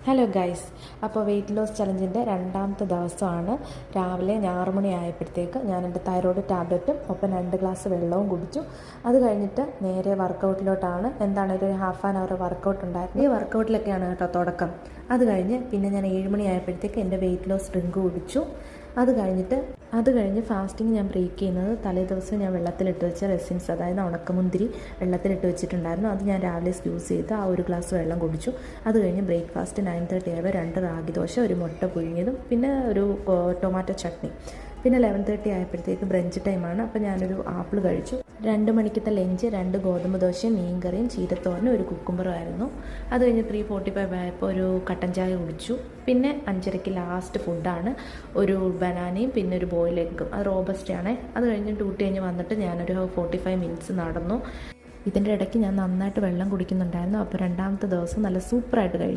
Hello guys, അപ്പോൾ weight loss ചലഞ്ചിൻ്റെ രണ്ടാമത്തെ ദിവസമാണ്. രാവിലെ 6 മണി ആയപ്പോഴത്തേക്ക് ഞാൻ എൻ്റെ തൈറോയ്ഡ് ടാബ്ലറ്റും ഒപ്പം 2 ഗ്ലാസ് വെള്ളവും കുടിച്ചു. അത് കഴിഞ്ഞിട്ട് നേരെ വർക്കൗട്ടിലോട്ടാണ്. എന്താണ് ഒരു ഹാഫ് ആൻ അവർ വർക്കൗട്ട് ഉണ്ടായിരുന്നു. ഈ വർക്കൗട്ടിലൊക്കെയാണ് കേട്ടോ തുടക്കം. അത് കഴിഞ്ഞ് പിന്നെ ഞാൻ 7 മണി ആയപ്പോഴത്തേക്ക് എൻ്റെ വെയിറ്റ് ലോസ് ഡ്രിങ്ക് കുടിച്ചു. അത് കഴിഞ്ഞ് ഫാസ്റ്റിംഗ് ഞാൻ ബ്രേക്ക് ചെയ്യുന്നത് തലേ ദിവസം ഞാൻ വെള്ളത്തിലിട്ട് വെച്ച റെസിൻസ്, അതായത് ഉണക്കമുന്തിരി വെള്ളത്തിലിട്ട് വെച്ചിട്ടുണ്ടായിരുന്നു. അത് ഞാൻ രാവിലെ സ്ക്യൂസ് ചെയ്ത് ആ 1 ഗ്ലാസ് വെള്ളം കുടിച്ചു. അത് കഴിഞ്ഞ് ബ്രേക്ക്ഫാസ്റ്റ് 9:30 ആയപ്പോൾ 2 റാഗി ദോശ, ഒരു മുട്ട പുഴുങ്ങിയതും പിന്നെ ഒരു ടൊമാറ്റോ ചട്നി. പിന്നെ 11:30 ആയപ്പോഴത്തേക്ക് ബ്രഞ്ച് ടൈമാണ്. അപ്പോൾ ഞാനൊരു ആപ്പിൾ കഴിച്ചു. 2 മണിക്കത്തെ ലഞ്ച് 2 ഗോതമ്പ് ദോശയും മീൻകറിയും ചീരത്തോരനും ഒരു കുക്കുംബറും ആയിരുന്നു. അത് കഴിഞ്ഞ് 3:45 ആയപ്പോൾ ഒരു കട്ടൻ ചായ കുടിച്ചു. പിന്നെ 5:30 ലാസ്റ്റ് ഫുഡാണ് ഒരു ബനാനയും പിന്നെ ഒരു ബോയിൽ എഗ്ഗും. അത് റോബസ്റ്റാണ്. അത് കഴിഞ്ഞ് ഡ്യൂട്ടി കഴിഞ്ഞ് വന്നിട്ട് ഞാനൊരു 45 മിനിറ്റ്സ് നടന്നു. ഇതിൻ്റെ ഇടയ്ക്ക് ഞാൻ നന്നായിട്ട് വെള്ളം കുടിക്കുന്നുണ്ടായിരുന്നു. അപ്പോൾ രണ്ടാമത്തെ ദിവസം നല്ല സൂപ്പറായിട്ട് കഴിഞ്ഞു.